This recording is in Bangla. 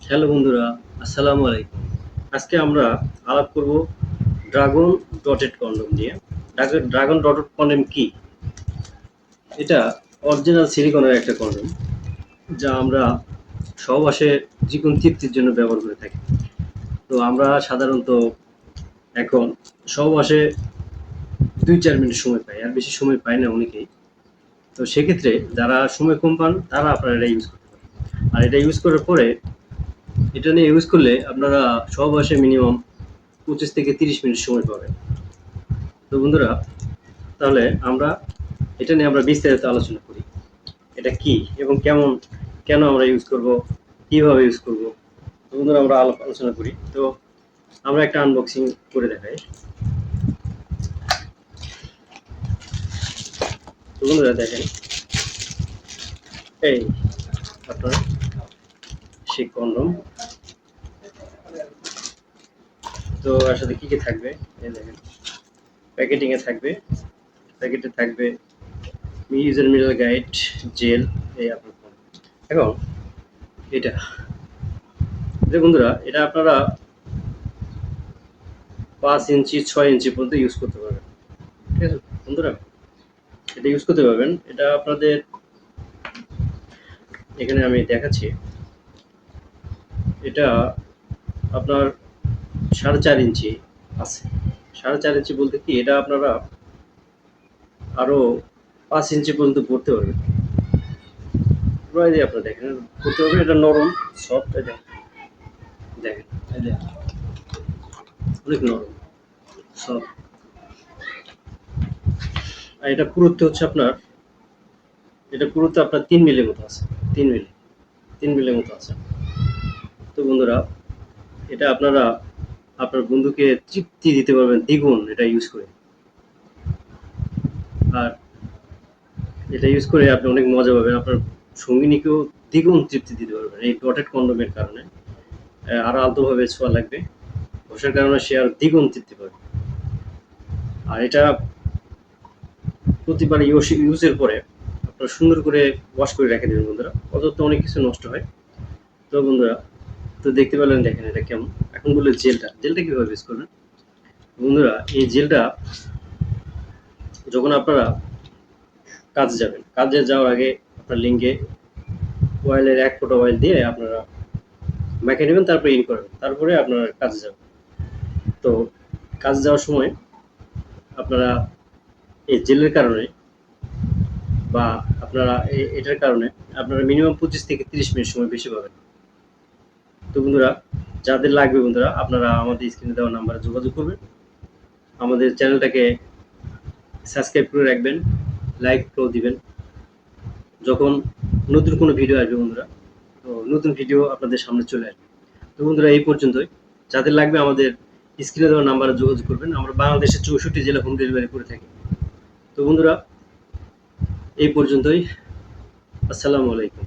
হ্যালো বন্ধুরা, আসসালামু আলাইকুম। আজকে আমরা আলাপ করব ড্রাগন ডটেড কন্ডম নিয়ে। ড্রাগন ডটেড কন্ডম কি? এটা অরিজিনাল সিলিকনের একটা কন্ডম, যা আমরা সহবাসে চিকন তৃপ্তির জন্য ব্যবহার করে থাকি। তো আমরা সাধারণত এখন সহবাসে ২-৪ মিনিট সময় পাই, আর বেশি সময় পাই না অনেকেই। তো সেক্ষেত্রে যারা সময় কম পান তারা আপনারা এটা ইউজ করতে পারেন। আর এটা ইউজ করার পরে এটা নিয়ে ইউজ করলে আপনারা সহবাসে মিনিমাম 25 থেকে 30 মিনিট সময় পাবেন। তো বন্ধুরা, তাহলে এটা নিয়ে আমরা বিস্তারিত আলোচনা করি। এটা কি এবং কেন আমরা ইউজ করব, কিভাবে ইউজ করব। তো বন্ধুরা, আমরা আলোচনা করি। তো আমরা একটা আনবক্সিং করে দেখাই। তো বন্ধুরা দেখেন, এই আপনার সেই কন্ডম। তো এর সাথে কি কি থাকবে এই দেখেন, প্যাকেটে থাকবে ইউজার মিনারেল গাইড, জেল, এই আপনার condom। এখন এটা বন্ধুরা, এটা আপনারা 5 ইঞ্চি 6 ইঞ্চি পর্যন্ত ইউজ করতে পারবেন। ঠিক আছে বন্ধুরা, এটা ইউজ করতে পারবেন। এটা আপনাদের এখানে আমি দেখাচ্ছি। এটা আপনার 4.5 ইঞ্চি আছে। 4.5 ইঞ্চি বলতে কি, এটা আপনারা আরো 5 ইঞ্চি পর্যন্ত পড়তে পারবেন। আপনারা দেখেন পড়তে পারবেন। এটা নরম, সফট। এটা দেখেন, অনেক নরম, সফট। আর এটা পুরুত্ব হচ্ছে আপনার, 3 মিলির মতো আছে। 3 মিলির মতো আছে। তো বন্ধুরা, এটা আপনারা আপনার বন্ধুকে তৃপ্তি দিতে পারবেন দ্বিগুণ এটা ইউজ করে। আর এটা ইউজ করে আপনি অনেক মজা পাবেন। আপনার সঙ্গিনীকেও দ্বিগুণ তৃপ্তি দিতে পারবেন এই ডটেড কন্ডোমের কারণে। আরো আলতোভাবে ছোঁয়া লাগবে, ঘষার কারণে সে আর দ্বিগুণ তৃপ্তি পাবে। আর এটা প্রতিবার ইউজের পরে আপনারা সুন্দর করে ওয়াশ করে রেখে দেবেন বন্ধুরা, অযথা অনেক কিছু নষ্ট হয়। তো বন্ধুরা, তো দেখতে পেলেন, দেখেন এটা কেমন। এখন বললে জেলটা কিভাবে ইউজ করবেন। বন্ধুরা, এই জেলটা যখন আপনারা কাজে যাওয়ার আগে আপনার লিঙ্গে অয়েলের 1 ফোঁটা অয়েল দিয়ে আপনারা মেখে নেবেন, তারপরে ইন করবেন, তারপরে আপনারা কাজে যাবেন। তো কাজে যাওয়ার সময় আপনারা এই জেলের কারণে বা এটার কারণে আপনারা মিনিমাম 25 থেকে 30 মিনিট সময় বেশি পাবেন। তো বন্ধুরা, যাদের লাগবে বন্ধুরা, আপনারা আমাদের স্ক্রিনে দেওয়া নাম্বারে যোগাযোগ করবেন। আমাদের চ্যানেলটাকে সাবস্ক্রাইব করে রাখবেন, লাইক ফলো দিবেন। যখন নতুন কোনো ভিডিও আসবে বন্ধুরা, তো নতুন ভিডিও আপনাদের সামনে চলে আসবে। তো বন্ধুরা, এই পর্যন্তই। যাদের লাগবে আমাদের স্ক্রিনে দেওয়া নাম্বারে যোগাযোগ করবেন। আমরা বাংলাদেশের 64 জেলা হোম ডেলিভারি করে থাকি। তো বন্ধুরা, এই পর্যন্তই। আসসালামু আলাইকুম।